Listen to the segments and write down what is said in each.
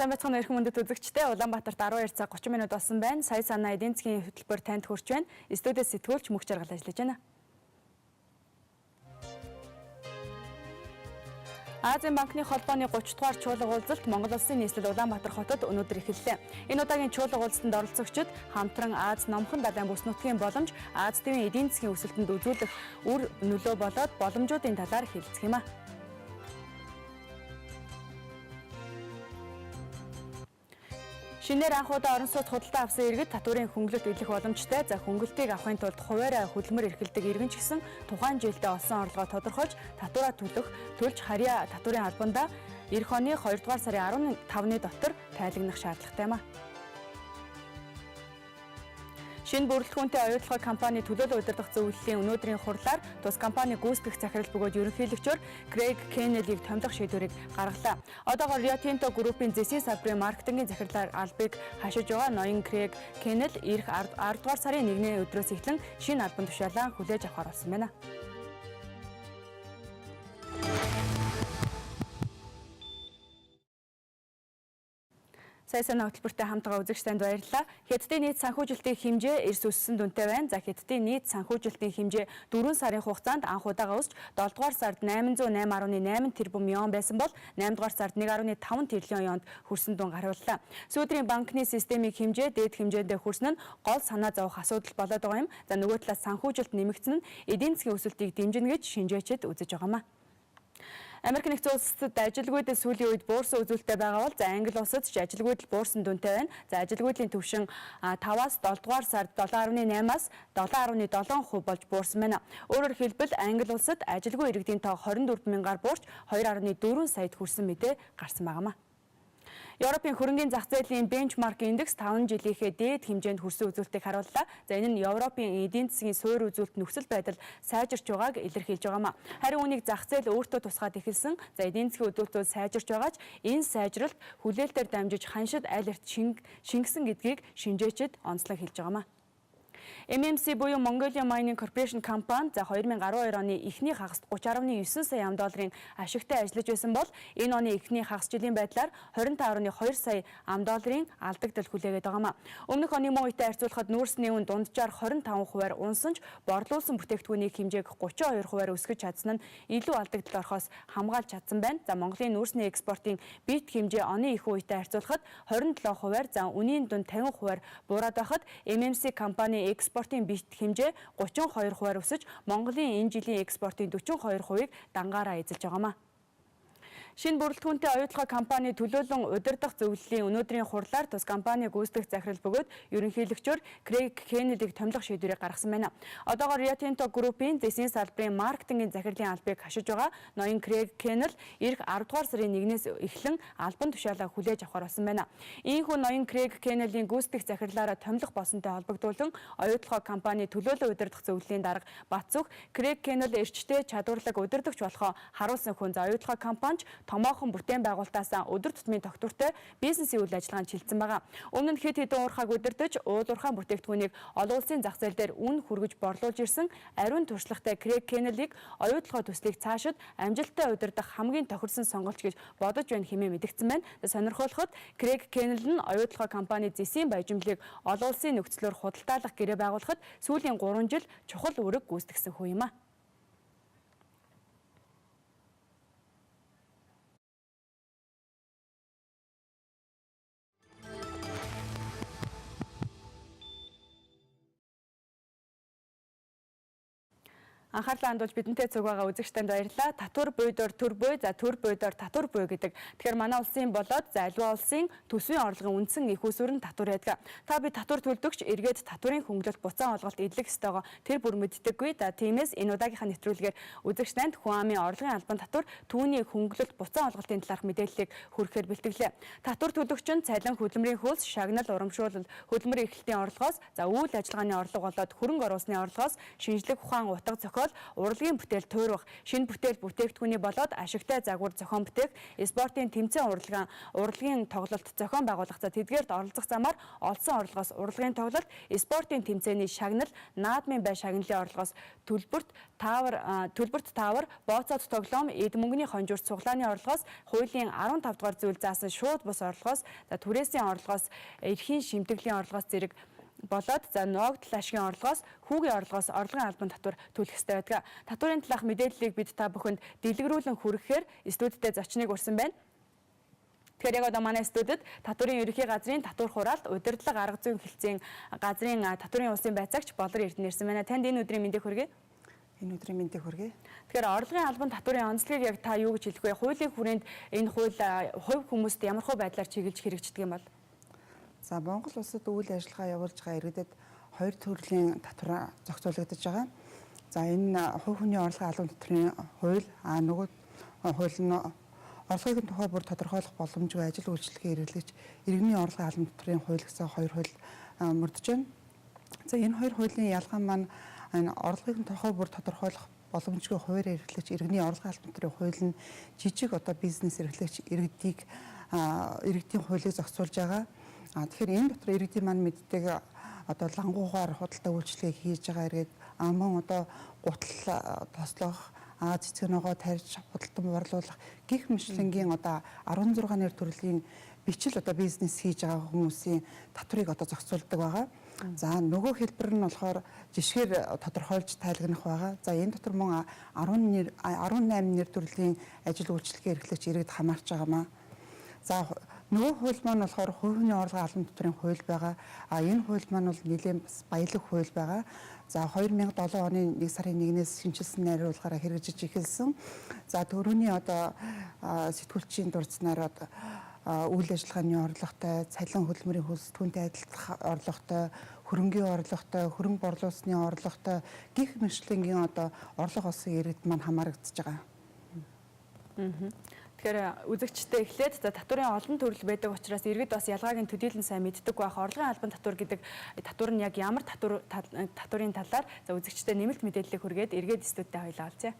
Сайн байцгаана эрхэм мөндөд үзэгчдээ Улаанбаатарт 12 цаг 30 минут болсон байна. Сая санаа эдийн засгийн хөтөлбөр танд хүрч байна. Студиэс сэтгүүлч Мөнх Жаргал ажиллаж байна. Азийн банкны холбооны 30 дугаар чуулга уулзалт Монгол Улсын нийслэл Улаанбаатар хотод өнөөдөр эхэллээ. Энэ удаагийн чуулга уулзалтанд оролцогчид хамтран Аз номхон далайн бүс нутгийн боломж, Аз тивийн эдийн засгийн өсөлтөнд үзүүлэх үр нөлөө болоод боломжуудын талаар хэлцэх юм а. Шинээр анх удаа орон сууц худалдаа авсан иргэд татварын хөнгөлөлт илэх боломжтой. За хөнгөлтийг авахын тулд хуваарай хөдөлмөр эрхэлдэг иргэн ч гэсэн тухайн жилдээ олсон орлогоо тодорхойлж татвараа төлж харьяа татварын албандаа эх оны 2 дугаар сарын 15-ны дотор тайлагнах шаардлагатай юм а. Шинэ бүрэлдэхүүнтэй оюутлага компани төлөөлөл удирдах зөвлөлийн өнөөдрийн хурлаар тус компани гүйцэтгэх захирал бөгөөд ерөнхийлөгчөөр Крейг Кеннелийг томилох шийдвэрийг гаргалаа. Одоогоор Rio Tinto Group-ийн зэсийн салбарын маркетингийн захирлаар албыг хашиж байгаа ноён Крейг Кеннел эх 10 дугаар сарын 1-ний өдрөөс эхлэн шинэ албан тушаалаа хүлээж авахар болсон байна. Сая санаа хөтөлбөртэй хамтгаа үзэгчдэнд баярлалаа. Хятадын нийт санхүүжилтийн хэмжээ эрс өссөн дүнтэй байна. За Хятадын нийт санхүүжилтийн хэмжээ 4 сарын хугацаанд анх удаага өсч 7 дугаар сард 808.8 тэрбум юан байсан бол 8 дугаар сард 1.5 тэрлион юанд хүрсэн дүн гаргууллаа. Сүүдрийн банкны системийн хэмжээ дээд хэмжээндээ хүрсэн нь гол санаа зовох асуудал болоод байгаа юм. За нөгөө талаас санхүүжилт нэмэгдсэн нь эдийн засгийн өсөлтийг дэмжинэ гэж шинжээчид үзэж байгаа маа. Америк нэгдсэн улсад ажилгүйдэл сүүлийн үед буурсан үзүүлэлттэй байгаа бол Англи улсад ч ажилгүйдэл буурсан дүнтэй байна. За ажилгүйдлийн түвшин 5-аас 7 дугаар сард 7.8-аас 7.7% болж буурсан байна. Өөрөөр хэлбэл Англи улсад ажилгүй иргэдийн тоо 24 мянгаар буурч 2.4 саяд хүрсэн мэдээ гарсан байнамаа. Европын хөрөнгийн зах зээлийн бенчмарк индекс 5 жилийнхээ дээд хэмжээнд хүрсэн үзүүлэлтийг харууллаа. За энэ нь Европын эдийн засгийн суурь үзүүлэлт нөхцөл байдал сайжирч байгааг илэрхийлж байгаамаа. Харин үүнийг зах зээл өөртөө тусгаад эхэлсэн. За эдийн засгийн үзүүлэлтүүд сайжирч байгаач энэ сайжралт хүлээлтээр дамжиж ханшид аль эрт шингэсэн гэдгийг шинжээчид онцлог хэлж байгаамаа. MMC буюу Mongolian Mining Corporation компани за 2012 оны эхний хагасд 30.9 сая ам.долларын ашигтай ажиллаж байсан бол энэ оны эхний хагас жилийн байдлаар 25.2 сая ам.долларын алдагдал хүлээгээд байгаамаа. Өмнөх оны мөн үетэй харьцуулахад нүүрсний үн дунджаар 25% унсан ч борлуулсан бүтээгдэхүүний хэмжээг 32% өсгөж чадсан нь илүү алдагдал орохоос хамгаалж чадсан байна. За Монголын нүүрсний экспортын бит хэмжээ оны их үетэй харьцуулахад 27%, за үнийн дунд 50% буураад байхад MMC компани экспортын бит хэмжээ 32% өсөж Монголын энэ жилийн экспортын 42%-ийг дангаараа эзэлж байгаамаа. Шинэ бүрэлдэхүүнтэй оюутлага компани төлөөлөн удирдах зөвлөлийн өнөөдрийн хурлаар тус компани гүйцэтгэх захирал бөгөөд ерөнхийлөгчөөр Крейг Кеннелийг томилох шийдвэрийг гаргасан байна. Одоогоор Rio Tinto Group-ийн зэсийн салбарын маркетингийн захирлын албыг хашиж байгаа ноён Крейг Кеннел эх 10 дугаар сарын 1-ээс эхлэн албан тушаалаа хүлээж авахар болсон байна. Ийхүү ноён Крейг Кеннелийн гүйцэтгэх захирлаараа томилох болсонтой холбогдуулан оюутлага компани төлөөлөн удирдах зөвлөлийн дарга Батцүх Крейг Кеннел эрчтэй чадварлаг удирдагч болохоо харуулсан хүн. За оюутлага компанич томоохон бүтээн байгуулалтаас өдөр тутмын тогтвортой бизнесийн үйл ажиллагаанд шилжсэн байгаа. Өмнө нь хэд хэдэн уурхайг удирдах, уулуурхай бүтээгдэхүүнийг олон улсын зах зээл дээр үн хүргэж борлуулж ирсэн ариун туршлагатай Крейг Кеннелийг оюутлага төслийг цаашид амжилттай удирдах хамгийн тохирсон сонголт гэж бодож байна хэмээн мэдгдсэн байна. Сонирхолтой Крейг Кеннел нь оюутлага компани зэсийн баяжмлыг олон улсын нөхцлөөр худалдаалах гэрээ байгуулахад сүүлийн 3 жил чухал үүрэг гүйцэтгэсэн хүн юм а. Анхаарлаа хандуулж бидэнтэй цуг байгаа үзэгчдэнд баярлалаа. Татвар буйдор төр буй, за төр буйдор татвар буй гэдэг. Тэгэхээр манай улсын болоод за аливаа улсын төсвийн орлогын үндсэн их усүр нь татвар байдаг. Та би татвар төлдөгч эргээд татварын хөнгөлөлт буцаан олголт эдлэх ёстойгоо тэр бүр мэддэггүй. За тиймээс энэ удаагийнхаа нэвтрүүлгээр үзэгчдэнд хүн амын орлогын албан татвар түүний хөнгөлөлт буцаан олголтын талаарх мэдээллийг хүргэхээр бэлтгэлээ. Татвар төлөгч нь цалин хөдөлмөрийн хөлс, шагнал, урамшуулал, хөдөлмөрийн эрхлэлтийн орлогоос, за үйл ажиллагааны орлого болоод хөрөнгө оруулсны орлогоос, шинжлэх ухаан утга зохиол, урлагийн бүтээл туурах, шинэ бүтээл бүтээгдэхүүний болоод ашигтай загвар зохион бүтээх, спортын тэмцээн урлагийн тоглолт зохион байгуулах, за тэдгээрт оролцох замаар олсон орлогоос урлагийн тоглолт, спортын тэмцээний шагнал, наадмын бай шагналын орлогоос төлбөрт таавар, бооцоод тоглоом, эд мөнгөний хонжуурт суглааны орлогоос, хуулийн 15 дугаар зүйл заасан шууд бус орлогоос, за түрээсийн орлогоос, эрхийн шимтгэлийн орлогоос зэрэг болоод за ногдол ашигын орлогоос, хүүгийн орлогоос орлогын албан татвар төлөх ёстой байдаг. Татварын талаарх мэдээллийг бид та бүхэнд дэлгэрүүлэн хүргэхээр студидтэй зочныг урьсан байна. Тэгэхээр яг одоо манай студид татварын ерөнхий газрын татвар хураалт, удирдлага арга зүйн хэлтсийн газрын татварын улсын байцаагч Болор Эрдэнэ ирсэн байна. Танд энэ өдрийн мэндийг хүргэе. Энэ өдрийн мэндийг хүргэе. Тэгэхээр орлогын албан татварын онцлогийг яг та юу гэж хэлэх вэ? Хуулийн хүрээнд энэ хууль хувь хүмүүст ямар хөө байдлаар чиглэж хэрэгждэг юм бол? За Монгол улсад үйл ажиллагаа явуулж байгаа иргэдэд хоёр төрлийн татвар зохицуулагдаж байгаа. За энэ хувь хүний орлогын албан татварын хууль, нөгөө хууль нь орлогын тухай бүр тодорхойлох боломжгүй ажил үйлчлэгээ эрхлэгч иргэний орлогын албан татварын хууль гэсэн хоёр хууль мөрдөж байна. За энэ хоёр хуулийн ялгаа маань энэ орлогын тухай бүр тодорхойлох боломжгүй хуваар эрхлэгч иргэний орлогын албан татварын хууль нь жижиг одоо бизнес эрхлэгч иргэдийн хуулийг зохицуулж байгаа. Тэгэхээр энэ дотор иргэдийн маань мэддэг одоо лангуугаар худалдаа үйлчлэгээ хийж байгаа иргэд мөн одоо гутал тослох, цэцэг ногоо тарьж худалдан борлуулах гих мэтлэнгийн одоо 16 нэр төрлийн бичил одоо бизнес хийж байгаа хүмүүсийн татварыг одоо зохицуулдаг байгаа. За нөгөө хэлбэр нь болохоор жишгээр тодорхойлж тайлгнах байгаа. За энэ дотор мөн 18 нэр төрлийн ажил үйлчлэгээ эрхлэгч иргэд хамаарч байгаамаа. За нөгөө хууль маань болохоор хувийн орлогын албан татварын хууль байгаа. Энэ хууль маань бол нэлээд бас баялаг хууль байгаа. За 2007 оны 1 сарын 1-ээс шинжилсэн найруулгаараа хэрэгжиж эхэлсэн. За төрөний одоо сэтгүүлчийн дурдсанаар үйл ажиллагааны орлоготой, цалин хөдөлмөрийн хөлс түүнтэй адилдах орлоготой, хөрөнгийн орлоготой, хөрөнгө борлуулсны орлоготой гих мэтлэнгийн одоо орлого олсон иргэд маань хамаарагдаж байгаа. Тэгэхээр үзэгчтэй эхлээд за татварын олон төрөл байдаг учраас иргэд бас ялгааг нь төдийлөн сайн мэддэг байх. Орлогын албан татвар гэдэг татвар нь яг ямар татварын талаар за үзэгчтэй нэмэлт мэдээллийг хүргээд эргээд студидтэй хоёлаа олцъя.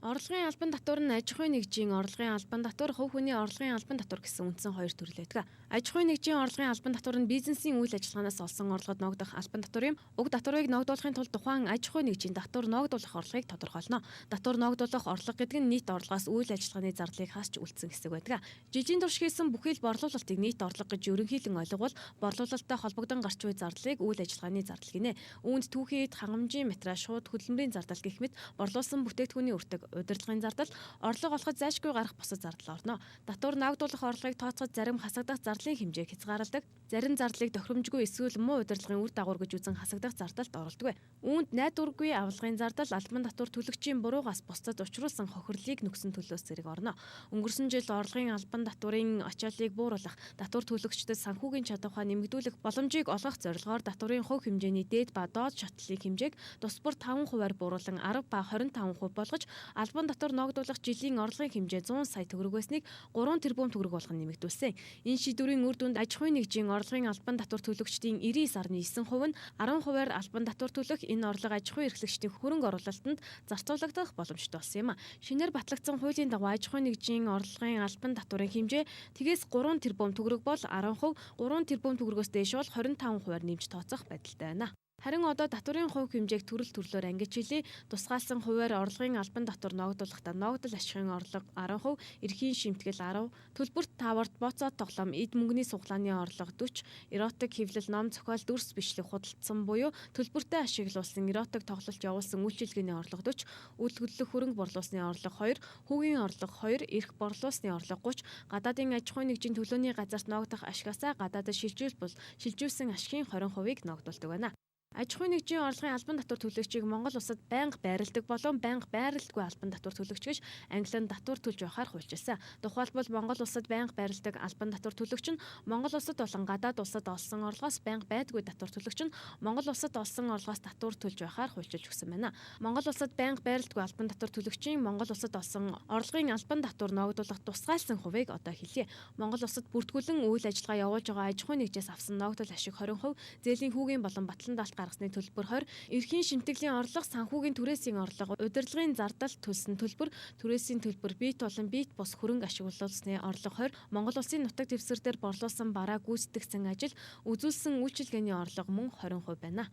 Орлогын албан татвар нь аж ахуйн нэгжийн орлогын албан татвар, хувь хүний орлогын албан татвар гэсэн үндсэн хоёр төрөл байдаг. Аж ахуйн нэгжийн орлогын албан татвар нь бизнесийн үйл ажиллагаанаас олсон орлогод ногдох албан татвар юм. Уг татварыг ногдуулахын тулд тухайн аж ахуйн нэгжийн татвар ногдуулах орлогыг тодорхойлно. Татвар ногдуулах орлого гэдэг нь нийт орлогоос үйл ажиллагааны зардлыг хасч үлдсэн хэсэг байдаг. Жижигэн турш хийсэн бүхий л борлуулалтыг нийт орлого гэж ерөнхийлөн ойлговол борлуулалттай холбогдсон гарч буй зардлыг үйл ажиллагааны зардал гинэ. Үүнд түүхийд хангамжийн материал, шууд хөдөлмөрийн зардал гэх мэт борлуулсан бүтээгдэхүүний үртэг удирдлагын зардал, орлого олоход зайлшгүй гарах бусад зардал орно. Татвар ногдуулах орлогыг тооцоход зарим хасагдах зардлын хэмжээг хязгаарладаг. Зарим зардлыг тохиромжгүй эсвэл муу удирдлагын үр дагавар гэж үзэн хасагдах зардалд оролдог. Үүнд найдваргүй авалгын зардал, албан татвар төлөгчийн буруугаас бусдад учруулсан хохирлыг нөхсөн төлөөс зэрэг орно. Өнгөрсөн жил орлогын албан татварын очиолыг бууруулах, татвар төлөгчдөд санхүүгийн чадвараа нэмэгдүүлэх боломжийг олгох зорилгоор татварын хувь хэмжээний дээд ба доод шатлалын хэмжээг тус бүр 5%-аар бууруулан 10 ба 25% болгож албан татвар ногдуулах жилийн орлогын хэмжээ 100 сая төгрөг байсныг 3 тэрбум төгрөг болгон нэмэгдүүлсэн. Энэ шийдвэрийн үр дүнд аж ахуйн нэгжийн орлогын албан татвар төлөгчдийн 99.9% нь 10%-аар албан татвар төлөх энэ орлого аж ахуйн эрхлэгчдийн хөрөнгө оруулалтанд зарцуулагдах боломжтой болсон юм. Шинээр батлагдсан хуулийн дагуу аж ахуйн нэгжийн орлогын албан татварын хэмжээ тэгээс 3 тэрбум төгрөг бол 10%, 3 тэрбум төгрөгөөс дээш бол 25%-аар нэмж тооцох байдалтай байна. Харин одоо татварын хувь хэмжээг төрөл ангиж хэлье. Тусгаалсан хувиар орлогын албан татвар ногдуулахдаа ногдол ашигын орлого 10%, эрхийн шимтгэл 10%, төлбөрт тааварт бооцоод тоглоом, эд мөнгөний суглааны орлого 40%, эротик хэвлэл, ном зохиол, дүрс бичлэг худалдсан буюу төлбөртэй ашиглуулсан эротик тоглолт явуулсан үйлчилгээний орлого 40%, үйл хөдлөх хөрөнгө борлуулсны орлого 2%, хүүгийн орлого 2%, эрх борлуулсны орлого 30%, гадаадын аж ахуйн нэгжийн төлөөний газарт ногдох ашигасаа гадаадд шилжүүлсэн ашигын 20%-ийг ногдуулдаг байна. Аж ахуйн нэгжийн орлогын албан татвар төлөгчийг Монгол улсад байнга байрладаг болон байнга байрладаггүй албан татвар төлөгч гэж англиар татвар төлж байхаар хуульчилсан. Тухайлбал Монгол улсад байнга байрладаг албан татвар төлөгч нь Монгол улсад болон гадаад улсад олсон орлогоос байнга байдаггүй татвар төлөгч нь Монгол улсад олсон орлогоос татвар төлж байхаар хуульчилж өгсөн байна. Монгол улсад байнга байрладаггүй албан татвар төлөгчийн Монгол улсад олсон орлогын албан татвар ногдуулах тусгайлсан хувийг одоо хэлье. Монгол улсад бүртгүүлэн үйл ажиллагаа явуулж байгаа аж ахуйн нэгжээс авсан ногдол ашиг 20%, зээлийн хүүгийн болон батлан даалт гаргасны төлбөр 20%, эрхийн шимтгэлийн орлого, санхүүгийн түрээсийн орлого, удирдлагын зардал төлсөн төлбөр, түрээсийн төлбөр, биет болон биет бус хөрөнгө ашиглуулсны орлого 20%, Монгол улсын нутаг дэвсгэр дээр борлуулсан бараа гүйцэтгэсэн ажил, үзүүлсэн үйлчилгээний орлого мөн 20% байна.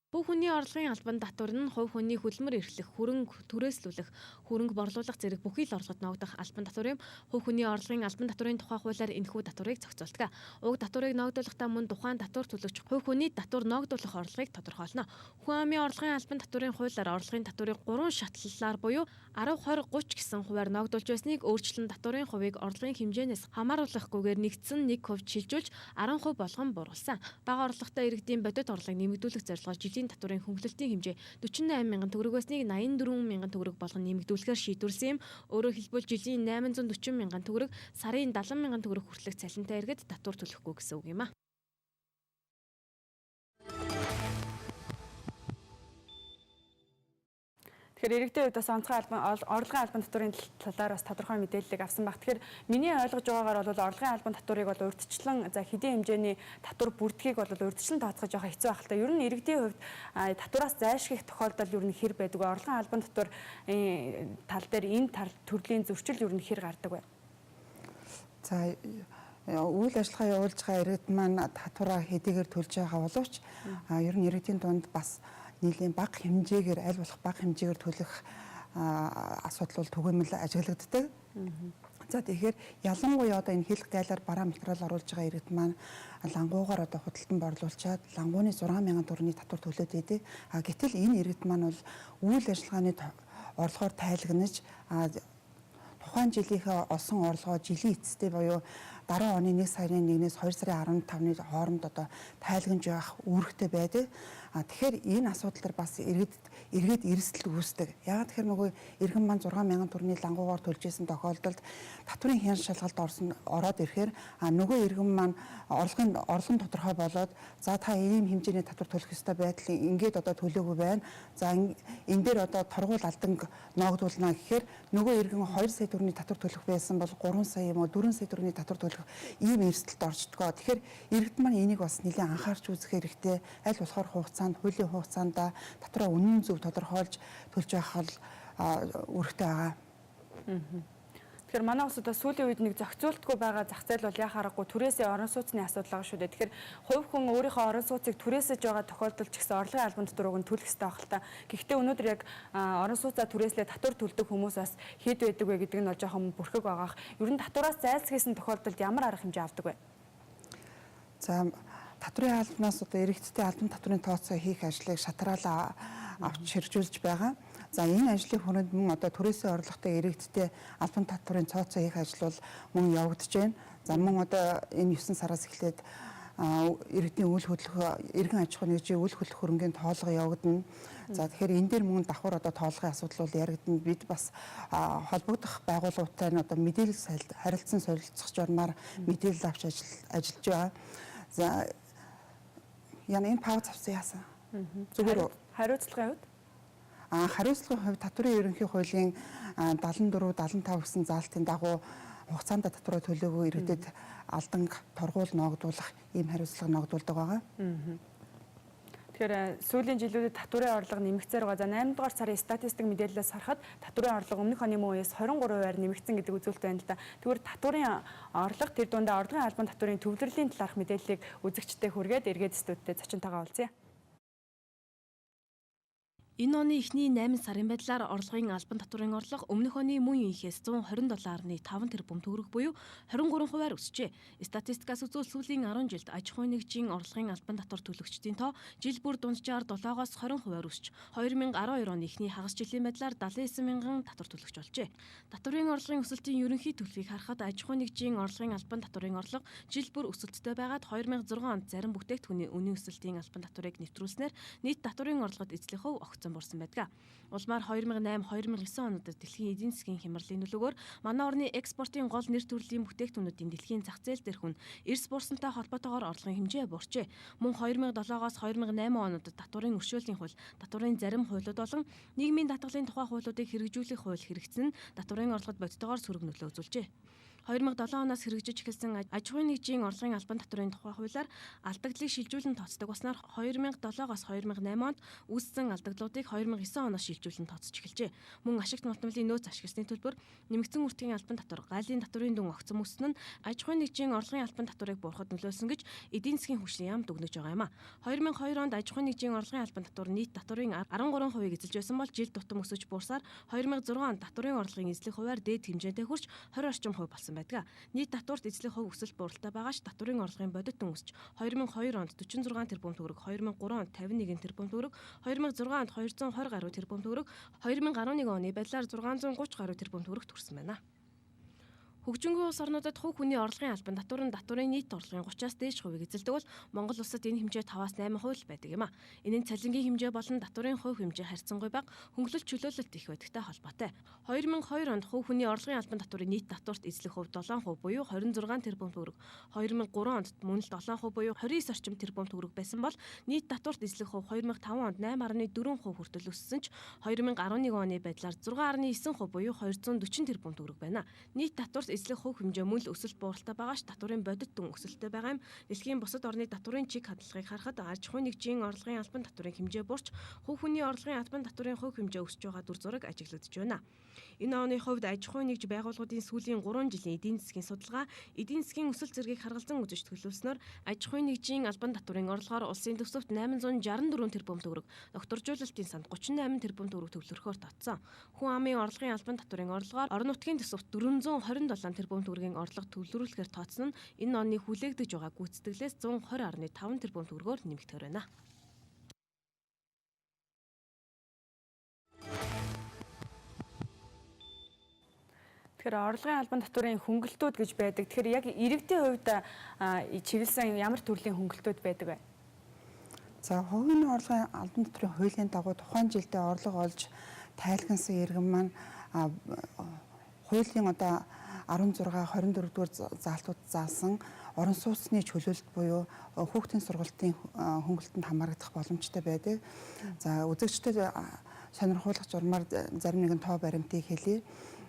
Хувь хүний орлогын албан татвар нь хувь хүний хөдөлмөр эрхлэх, хөрөнгө түрээслүүлэх, хөрөнгө борлуулах зэрэг бүхий л орлогод ногдох албан татвар юм. Хувь хүний орлогын албан татварын тухай хуулиар энэхүү татварыг зохицуулдаг. Уг татварыг ногдуулахдаа мөн тухайн татвар төлөгч хувь хүний татвар ногдуулах орлогыг тодорхойлно. Хүн амын орлогын албан татварын хуулиар орлогын татварыг 3 шатлалаар буюу 10, 20, 30 гэсэн хувиар ногдуулж байсныг өөрчлөн татварын хувийг орлогын хэмжээнээс хамааруулахгүйгээр нэгдсэн 1% шилжүүлж 10% болгон бууруулсан. Бага орлоготой иргэдийн бодит орлогыг нэмэгдүүлэх зорилгоор жилийн татварын хөнгөлөлтийн хэмжээ 48 мянган төгрөг байсныг 84 мянган төгрөг болгон нэмэгдүүлэхээр шийдвэрлсэн юм. Өөрөөр хэлбэл жилийн 840 мянган төгрөг, сарын 70 мянган төгрөг хүртэлх цалинтай иргэд татвар төлөхгүй гэсэн үг юм а. Тэгэхээр иргэдийн хувьд бас онцгой орлогын албан татварын талаар бас тодорхой мэдээллийг авсан баг. Тэгэхээр миний ойлгож байгаагаар бол орлогын албан татварыг бол урьдчилан за хэдийн хэмжээний татвар бүрдгийг бол урьдчилан тооцоохож байгаа хэцүү байх л та. Ер нь иргэдийн хувьд татвараас зайлшгих тохиолдол ер нь хэр байдаг вэ? Орлогын албан татвар тал дээр энэ төрлийн зөрчил ер нь хэр гардаг вэ? За үйл ажиллагаа явуулж байгаа иргэд маань татвараа хэдийгээр төлж байгаа боловч ер нь иргэдийн дунд бас нийлийн бага хэмжээгээр аль болох бага хэмжээгээр төлөх асуудал бол түгээмэл ажиглагддаг. За тэгэхээр ялангуяа одоо энэ хэлэх гайлаар бараа материал оруулж байгаа иргэд маань лангуугаар одоо худалдан борлуулчаад лангууны 6,000 төгрөгийн татвар төлөөд байдаг. Гэтэл энэ иргэд маань бол үйл ажиллагааны орлогоор тайлагнаж тухайн жилийнхээ олсон орлогоо жилийн эцэстээ буюу дараа оны 1 сарын 1-ээс 2 сарын 15-ны хооронд одоо тайлагнаж явах үүрэгтэй байдаг. Тэгэхээр энэ асуудал дээр бас иргэд эрсдэл үүсдэг. Яагаад тэгэхээр нөгөө иргэн маань 6,000 төгрөгийн лангуугаар төлж исэн тохиолдолд татварын хяналт шалгалт ороод ирэхээр нөгөө иргэн маань орлогын тодорхой болоод за та ийм хэмжээний татвар төлөх ёстой байтал ингээд одоо төлөөгүй байна. За энэ дээр одоо торгуул алдан ногдуулна гэхээр нөгөө иргэн 2 сая төгрөгийн татвар төлөх байсан бол 3 сая юм уу 4 сая төгрөгийн татвар төлөх ийм эрсдэлд орчдгоо. Тэгэхээр иргэд маань энийг бас нэлээд анхаарч үзэх хэрэгтэй. Аль болохоор хуулийн хугацаанд татвараа үнэн зөв тодорхойлж төлж байх бол үүрэгтэй байгаа. Тэгэхээр манай улсад сүүлийн үед нэг зохицуултгүй байгаа зах зээл бол яа харахгүй түрээсээ орон сууцны асуудал байгаа шүү дээ. Тэгэхээр хувь хүн өөрийнхөө орон сууцыг түрээсэж байгаа тохиолдолд ч гэсэн орлогын албан татварыг нь төлөх ёстой байх л та. Гэхдээ өнөөдөр яг орон сууцаа түрээслээ татвар төлдөг хүмүүс бас хэд байдаг вэ гэдэг нь бол жоохон бүрхэг байгаах. Ер нь татвараас зайлсхийсэн тохиолдолд ямар арга хэмжээ авдаг вэ? За татварын албанаас одоо иргэдтэй албан татварын тооцоо хийх ажлыг шатраалаа авч хэрэгжүүлж байгаа. За энэ ажлын хүрээнд мөн одоо түрээсийн орлоготой иргэдтэй албан татварын тооцоо хийх ажил бол мөн явагдаж байна. За мөн одоо энэ 9 сараас эхлээд иргэдийн үйл хөдлөх иргэн аж ахуйн нэгжийн үйл хөдлөх хөрөнгийн тоолго явагдана. За тэгэхээр энэ дээр мөн давхар одоо тоолгын асуудал бол яригдана. Бид бас холбогдох байгууллагатай нь одоо мэдээлэл харилцан солилцох журмаар мэдээлэл авч ажиллаж байгаа. За яна энэ пауз авсан яасан. Зүгээр хариуцлагын хувьд хариуцлагын хувьд татварын ерөнхий хуулийн 74, 75 гэсэн заалтын дагуу хугацаанд татвараа төлөөгүй иргэдэд алдан торгуул ногдуулах ийм хариуцлага ногдуулдаг байгаа. Тэгэхээр сүүлийн жилүүдэд татварын орлого нэмэгцээр байгаа. За 8 дугаар сарын статистик мэдээлэлээс харахад татварын орлого өмнөх оны мөн үеэс 23%-аар нэмэгдсэн гэдэг үзүүлэлт байна л да. Тэгвэл татварын орлого тэр дундаа орлогын албан татварын төвлөрлийн талаарх мэдээллийг үзэгчдэд хүргээд эргээд студиуд зочинтойгоо уулзъя. Энэ оны эхний 8 сарын байдлаар орлогын албан татварын орлого өмнөх оны мөн үеийнхээс 127.5 тэрбум төгрөг буюу 23%-аар өсжээ. Статистикаас үзвэл сүүлийн 10 жилд аж ахуйн нэгжийн орлогын албан татвар төлөгчдийн тоо жил бүр дунджаар 7-оос 20%-аар өсч 2012 оны эхний хагас жилийн байдлаар 79 мянган татвар төлөгч болжээ. Татварын орлогын өсөлтийн ерөнхий төлөвийг харахад аж ахуйн нэгжийн орлогын албан татварын орлого жил бүр өсөлттэй байгаад 2006 онд зарим бүтээгдэхүүний үнийн өсөлтийн албан татварыг нэвтрүүлснээр нийт татварын орлогод эзлэх хөв огцон борсон байдаг. Улмаар 2008-2009 онуудад дэлхийн эдийн засгийн хямралын нөлөөгөөр манай орны экспортын гол нэр төрлийн бүтээгдэхүүнүүдийн дэлхийн зах зээл дээрх нь эрс буурсантай холбоотойгоор орлогын хэмжээ буурчээ. Мөн 2007-оос 2008 онуудад татварын өршөөлийн хууль, татварын зарим хуулиуд болон нийгмийн даатгалын тухай хуулиудыг хэрэгжүүлэх хууль хэрэгжсэн нь татварын орлогод бодитойгоор сөрөг нөлөө үзүүлжээ. 2007 оноос хэрэгжиж эхэлсэн аж ахуйн нэгжийн орлогын албан татварын тухай хуулиар алдагдлыг шилжүүлэн тооцдог болсноор 2007-оос 2008 онд үүссэн алдагдлуудыг 2009 оноос шилжүүлэн тооцож эхэлжээ. Мөн ашигт мултмалын нөөц ашигласны төлбөр, нэмэгдсэн үртгийн албан татвар, гайлын татварын дүн огцом өснө нь аж ахуйн нэгжийн орлогын албан татварыг буурахад нөлөөлсөн гэж эдийн засгийн хүчний яамд өгнөж байгаа юм а. 2002 онд аж ахуйн нэгжийн орлогын албан татвар нийт татварын 13%-ийг эзэлж байсан бол жил тутам өсөж буурсаар 2006 онд татварын орлогын эзлэх хувиар дээд хэмжээтэй хүрч 20 орчим хувь болсон байдаг. Нийт татварт эзлэх хувь өсөлт бууралтай байгаа ч татварын орлогын бодит дүн өсч 2002 онд 46 тэрбум төгрөг, 2003 онд 51 тэрбум төгрөг, 2006 онд 220 гаруй тэрбум төгрөг, 2011 оны байдлаар 630 гаруй тэрбум төгрөг төрсөн байна. Хөгжингүй улс орнуудад хувь хүний орлогын албан татвар нь татварын нийт орлогын 30-аас дээш хувийг эзэлдэг бол Монгол улсад энэ хэмжээ 5-аас 8% байдаг юм а. Энэ нь цалингийн хэмжээ болон татварын хувь хэмжээ харьцангуй бага, хөнгөлөлт чөлөөлөлт их байдагтай холбоотой. 2002 онд хувь хүний орлогын албан татварын нийт татварт эзлэх хувь 7% буюу 26 тэрбум төгрөг, 2003 онд мөн л 7% буюу 29 орчим тэрбум төгрөг байсан бол нийт татварт эзлэх хувь 2005 онд 8.4% хүртэл өссөн ч 2011 оны байдлаар 6.9% буюу 240 тэрбум төгрөг байна. Нийт татварт эзлэх хувь хэмжээ мөн л өсөлт бууралтай байгаа ч татварын бодит дүн өсөлттэй байгаа юм. Дэлхийн бусад орны татварын чиг хандлагыг харахад аж ахуйн нэгжийн орлогын албан татварын хэмжээ буурч хувь хүний орлогын албан татварын хувь хэмжээ өсөж байгаа дүр зураг ажиглагдж байна. Энэ оны хувьд аж ахуйн нэгж байгууллагуудын сүүлийн 3 жилийн эдийн засгийн судалгаа, эдийн засгийн өсөлт зэргийг харгалзан үзэж төлөвлөснөөр аж ахуйн нэгжийн албан татварын орлогоор улсын төсөвт 864 тэрбум төгрөг, докторжуулалтын санд 38 тэрбум төгрөг төвлөрөхөөр татсан. Хүн амын орлогын албан татварын орлогоор орон нутгийн төсөвт 427 тэрбум төгрөгийн орлого төвлөрүүлэхээр тооцсон нь энэ оны хүлээгдэж байгаа гүйцэтгэлээс 120.5 тэрбум төгрөгөөр нэмэгдэхээр байна. Тэгэхээр орлогын албан татварын хөнгөлтүүд гэж байдаг. Тэгэхээр яг иргэдийн хувьд чиглэсэн ямар төрлийн хөнгөлтүүд байдаг вэ? За, хувийн орлогын албан татварын хуулийн дагуу тухайн жилдээ орлого олж тайлгансан иргэн маань хуулийн 16-24 дугаар заалтууд заасан орон сууцны чөлөөлөлт буюу хүүхдийн сургалтын хөнгөлөлтөнд хамаарагдах боломжтой байдаг. За, үзэгчдэд сонирхуулах журмаар зарим нэгэн тоо баримтыг хэлье.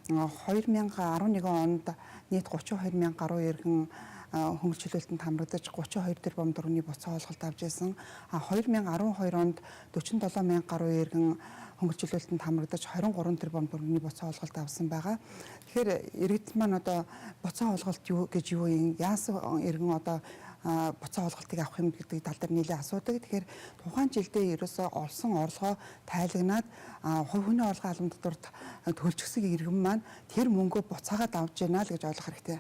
2011 онд нийт 32 мянга гаруй иргэн хөнгөлөлт чөлөөлтөнд хамрагдаж 32 тэрбум төгрөгийн буцаа олголт авч байсан. 2012 онд 47 мянга гаруй иргэн хөнгөлөлт чөлөөлтөнд хамрагдаж 23 тэрбум төгрөгийн буцаа олголт авсан байгаа. Тэгэхээр иргэд маань одоо буцаа олголт юу гэж юу юм? Яасан иргэн одоо буцаа олголтыг авах юм гэдэг тал дээр нэлээд асуудаг. Тэгэхээр тухайн жилдээ ерөөсөө олсон орлогоо тайлагнаад хувь хүний орлогын албан татварт төлчихсөн иргэн маань тэр мөнгөө буцаагаад авч яана л гэж ойлгох хэрэгтэй.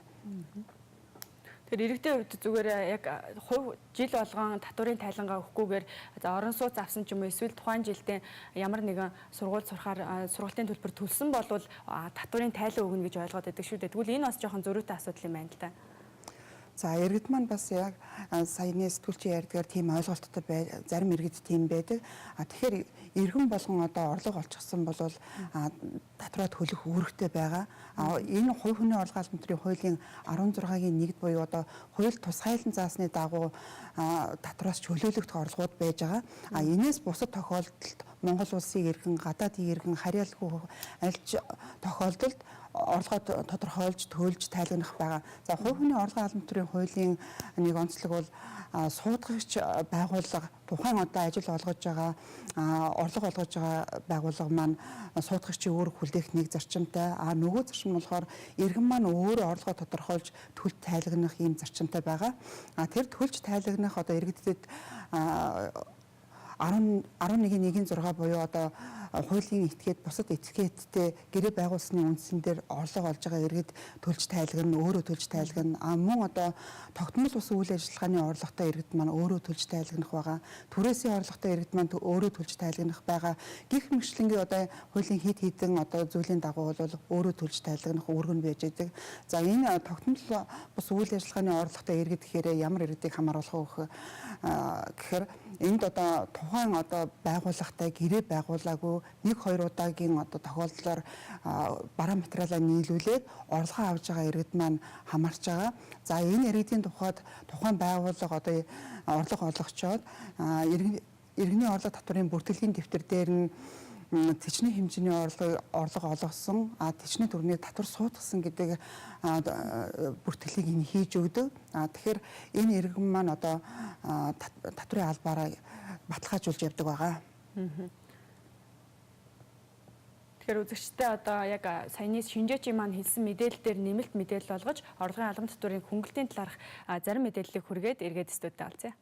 Тэр иргэдийн хувьд зүгээр яг хувь жил болгон татварын тайлангаа өгөхгүйгээр орон сууц авсан ч юм уу эсвэл тухайн жилдээ ямар нэгэн сургууль сурахаар сургалтын төлбөр төлсөн болвол татварын тайлан өгнө гэж ойлгоод байдаг шүү дээ. Тэгвэл энэ бас жоохон зөрүүтэй асуудал юм байна л да. За, иргэд маань бас яг саяны сэтгүүлчийн ярьдгаар тийм ойлголттой зарим иргэд тийм байдаг. Тэгэхээр иргэн болгон одоо орлого олчихсан бол татвараа төлөх үүрэгтэй байгаа. Энэ хувь хүний орлогын албан татварын хуулийн 16-гийн 1-д буюу одоо хууль тусгайлан заасны дагуу татвараас чөлөөлөгдөх орлогууд байж байгаа. Энээс бусад тохиолдолд Монгол улсын иргэн, гадаадын иргэн харьяалгүй аль ч тохиолдолд орлогоо тодорхойлж, төлж тайлгнах байгаа. За, хувь хүний орлогын албан татварын хуулийн нэг онцлог бол суудагч байгууллага тухайн одоо ажил олгож байгаа, орлого олгож байгаа байгууллага маань суудагчийн үүрэг хүлээх нэг зарчимтай. Нөгөө зарчим нь болохоор иргэн маань өөрөө орлогоо тодорхойлж төлж тайлгнах ийм зарчимтай байгаа. Тэр төлж тайлгнах одоо иргэдэд 11.1-6 буюу одоо хуулийн этгээд бусад этгээдтэй гэрээ байгуулсны үндсэн дээр орлого олж байгаа иргэд төлж тайлгна, өөрөө төлж тайлгна. Мөн одоо тогтмол ус үйл ажиллагааны орлоготой иргэд маань өөрөө төлж тайлгнах байгаа. Түрээсийн орлоготой иргэд маань өөрөө төлж тайлгнах байгаа. Гэх мэтлэнгийн одоо хуулийн хэд хэдэн одоо зүйлийн дагуу бол өөрөө төлж тайлгнах үүрэг нь байж байгаа. За энэ тогтмол ус үйл ажиллагааны орлоготой иргэд гэхээр ямар иргэдийг хамааруулах вэ гэхээр энд одоо тухайн одоо байгууллагатай гэрээ байгуулаагүй 1-2 удаагийн одоо тохиолдлоор бараа материалаа нийлүүлээд орлогоо авж байгаа иргэд маань хамаарч байгаа. За энэ иргэдийн тухайд тухайн байгууллага одоо орлого олгочоод иргэний орлого татварын бүртгэлийн дэвтэр дээр нь тэжний хэмжээний орлого олгосон, тэжний төгрөгийг татвар суудгасан гэдэг бүртгэлийг энэ хийж өгдөг. Тэгэхээр энэ иргэн маань одоо татварын албаараа баталгаажуулж явдаг байгаа. Тэгэхээр үзэгчтэй одоо яг саяны шинжээчийн маань хэлсэн мэдээлэл дээр нэмэлт мэдээлэл олгож орлогын албан татварын хөнгөлтийн талаарх зарим мэдээллийг хүргээд эргээд студид авцгаая.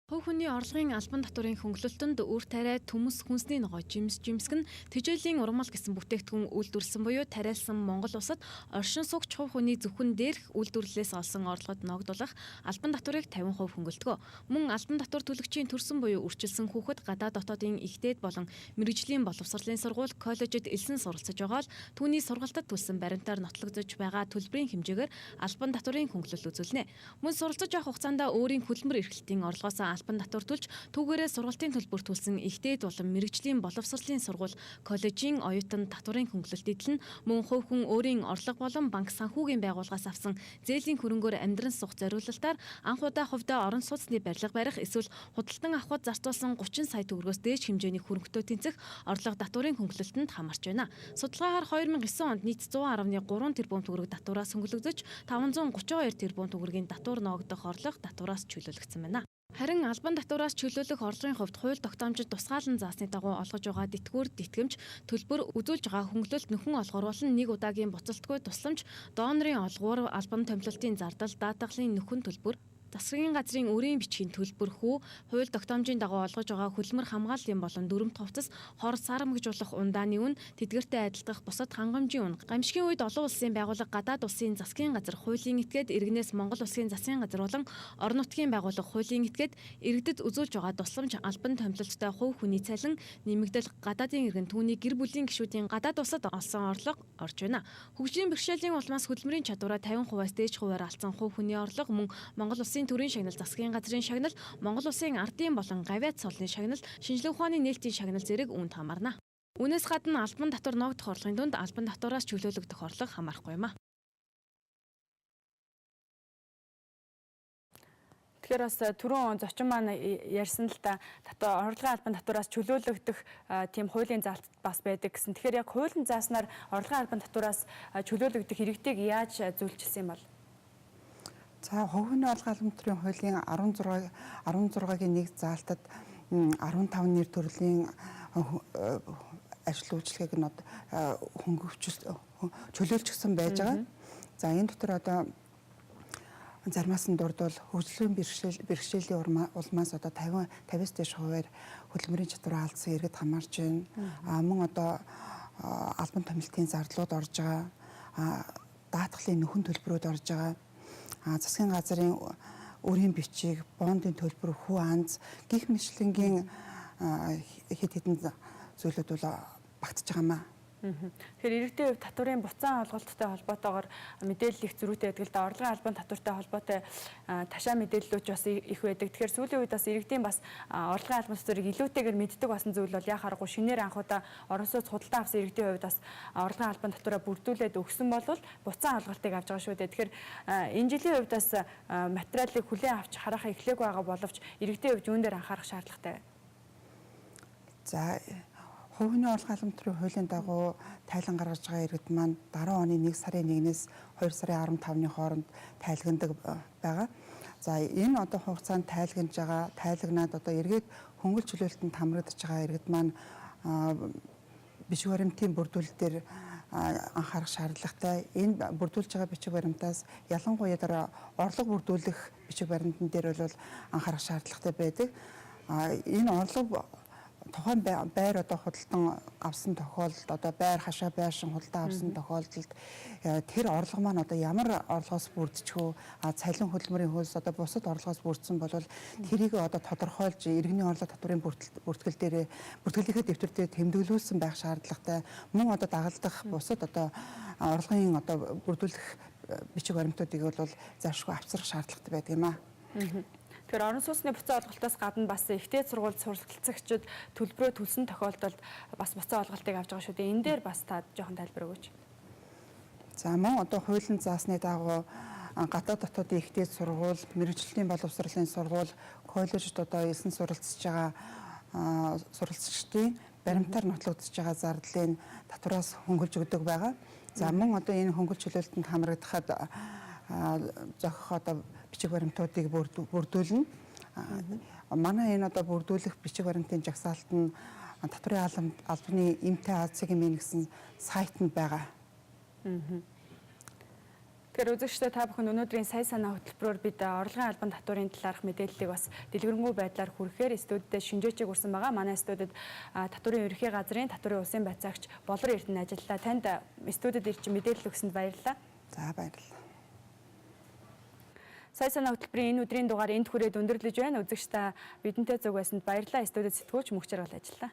Хувь хүний орлогын албан татварын хөнгөлөлтөнд үр тариа, төмс, хүнсний ногоо, жимсг нь тэжээлийн урмал гэсэн бүтээгдэхүүн үйлдвэрлэсэн буюу тариалсан Монгол улсад оршин суугч хувь хүний зөвхөн дээрх үйлдвэрлэлээс олсон орлогод ногдуулах албан татварыг 50% хөнгөлдөг. Мөн албан татвар төлөгчийн төрсөн буюу үрчилсэн хүүхэд гадаад дотоодын ихтэйд болон мэрэгжлийн боловсролын сургууль, коллежид элсэн суралцж байгаа л түүний сургалтад төлсөн баримтаар нотлогдож байгаа төлбөрийн хэмжээгээр албан татварын хөнгөлөлт үзүүлнэ. Мөн суралцж явах хугацаанд өөрийн хөдөлмөр эрхлэлтийн орлогоос албан татвар төлж түүгээрээ сургалтын төлбөр төлсөн ихтэйд болон мэрэгжлийн боловсролын сургууль, коллежийн оюутан татварын хөнгөлөлт эдэл нь мөн хувь хүн өөрийн орлого болон банк санхүүгийн байгууллагаас авсан зээлийн хөрөнгөөр амьдран суух зориулалтаар анх удаа хувьдаа орон сууцны барилга барих эсвэл худалдан авахд зарцуулсан 30 сая төгрөгөөс дээш хэмжээний хөрөнгөтэй тэнцэх орлого татварын хөнгөлөлтөнд хамаарч байна. Судалгаагаар 2009 онд нийт 110.3 тэрбум төгрөг татвараас хөнгөлөгдөж 532 тэрбум төгрөгийн татвар ногдох орлого татвараас чөлөөлөгдсөн байна. Харин албан татвараас чөлөөлөх орлогын хувьд хууль тогтоомжид тусгаалan заасны дагуу олгож байгаа тэтгэвэр тэтгэмж төлбөр үзүүлж байгаа хөнгөлөлт нөхөн олгоор болон нэг удаагийн буцалтгүй тусламж донорын олгоор албан томилолтын зардал даатгалын нөхөн төлбөр засгийн газрын өрийн бичгийн төлбөр хүү хууль тогтоомжийн дагуу олгож байгаа хөдөлмөр хамгааллын болон дүрмт хувцас хор сармагжуулах ундааны үн тэдгэртэй адилдах бусад хангамжийн үн гамшигын үед олон улсын байгууллага гадаад улсын засгийн газар хуулийн этгээд иргэнээс Монгол улсын засгийн газар болон орон нутгийн байгууллага хуулийн этгээд иргэдэд үзүүлж байгаа тусламж албан томилолттой хувь хүний цалин нэмэгдэл гадаадын иргэн түүний гэр бүлийн гишүүдийн гадаад улсад олсон орлого орж байна. Хөгжлийн бэрхшээлийн улмаас хөдөлмөрийн чадвараа 50%-аас дээш хувиар алдсан хувь хүний орлого мөн Монгол улсын төрийн шагнал, засгийн газрын шагнал, Монгол улсын ардын болон гавьяат цолны шагнал, шинжилгээ ухааны нээлтийн шагнал зэрэг үүнд хамаарна. Үүнээс гадна албан татвар ногдох орлогын дунд албан татвараас чөлөөлөгдөх орлого хамаарахгүй юм а. Тэгэхээр бас түрүүн зочин маань ярьсан л та орлогын албан татвараас чөлөөлөгдөх тийм хуулийн заалт бас байдаг гэсэн. Тэгэхээр яг хуулийн зааснаар орлогын албан татвараас чөлөөлөгдөх иргэдийг яаж зөвлөжсэн юм бол? За хувийн орлогын албан татварын хуулийн 16-гийн 1 заалтад 15 нэр төрлийн ажил үйлчлэгийг нь чөлөөлчихсөн байж байгаа. За энэ дотор одоо заримаас нь дурдвал хөгжлийн бэрхшээлийн улмаас одоо 50-аас дээш хувиар хөдөлмөрийн чадвараа алдсан иргэд хамаарч байна. Мөн одоо албан томилтын зардлууд орж байгаа. Даатгалын нөхөн төлбөрүүд орж байгаа. Засгийн газрын өрийн бичиг, бондын төлбөр, хүү анз гих мэтлэнгийн хэд хэдэн зүйлүүд бол багтж байгаа маа. Тэгэхээр иргэдийн хувьд татварын буцаан олголттой холбоотойгоор мэдээлэл их зөрүүтэй байдаг л да. Орлогын албан татвартай холбоотой ташаа мэдээллүүд бас их байдаг. Тэгэхээр сүүлийн үед бас иргэдийн бас орлогын албан татварыг илүүтэйгээр мэддэг басан зүйл бол яа харахгүй шинээр анхудаа орон сууц худалдан авсан иргэдийн хувьд бас орлогын албан татвараа бүрдүүлээд өгсөн бол буцаан олголтыг авч байгаа шүү дээ. Тэгэхээр энэ жилийн хувьд бас материалыг хүлээн авч харах эхлэх байгаа боловч иргэдийн хувьд юун дээр анхаарах шаардлагатай вэ? За хувийн орлогын албан татварын хуулийн дагуу тайлан гаргаж байгаа иргэд маань дараа оны 1 сарын 1-ээс 2 сарын 15-ны хооронд тайлгнадаг байгаа. За энэ одоо хугацаанд тайлгнаж байгаа, тайлагнаад одоо эргээд хөнгөл чөлөөлтөнд хамрагдаж байгаа иргэд маань биш баримтын бүрдүүлэлтээр анхаарах шаардлагатай. Энэ бүрдүүлж байгаа бичиг баримтаас ялангуяа дараа орлого бүрдүүлэх бичиг баримтан дээр бол анхаарах шаардлагатай байдаг. Энэ орлого тухайн байр одоо худалдан авсан тохиолдолд одоо байр хашаа байшин худалдан авсан тохиолдолд тэр орлого маань одоо ямар орлогоос бүрдчихв цалин хөдөлмөрийн хөлс одоо бусад орлогоос бүрдсэн бол тэрийг одоо тодорхойлж иргэний орлого татварын бүртгэлийнхээ дэвтэр дээр тэмдэглүүлсэн байх шаардлагатай. Мөн одоо дагалдах бусад одоо орлогын одоо бүрдүүлэх бичиг баримтуудыг бол заашгүй авчрах шаардлагатай байдаг юм аа. Тэгэхээр орон сууцны буцаа олголтоос гадна бас ихтэй сургууль суралцагчид төлбөрөө төлсөн тохиолдолд бас буцаа олголтыг авч байгаа шүү дээ. Энэ дээр бас та жоохон тайлбар өгөөч. За мөн одоо хуулийн заасны дагуу гадаад дотоодын ихтэй сургууль, мэрэгжлийн боловсролын сургууль, коллежид одоо элсэн суралцж байгаа суралцагчдын баримтаар нотлогдож байгаа зардлын татвараас хөнгөлж өгдөг байгаа. За мөн одоо энэ хөнгөлж чөлөөлтөнд хамрагдахад зохих одоо бичиг баримтуудыг бүрдүүлнэ. Манай энэ одоо бүрдүүлэх бичиг баримтын жагсаалт нь татварын албаны эмтэй АЦГ-ийн гэсэн сайтнд байгаа. Тэгэхээр үзэгчдээ та бүхэн өнөөдрийн сая санаа хөтөлбөрөөр бид орлогын албан татварын талаарх мэдээллийг бас дэлгэрэнгүй байдлаар хүргэхээр студиуд шинжээчийг урьсан байгаа. Манай студиуд татварын ерөнхий газрын татварын улсын байцаагч Болор Эрдэнэ ажиллаа. Танд студиуд ирж мэдээлэл өгсөнд баярлалаа. За баярлалаа. Сая санаа хөтөлбөрийн энэ өдрийн дугаар энд хүрээд өндөрлөж байна. Үзэгчдээ бидэнтэй зөв байсанд баярлалаа. Студиуд сэтгүүлч Мөнх Жаргал ажиллаа.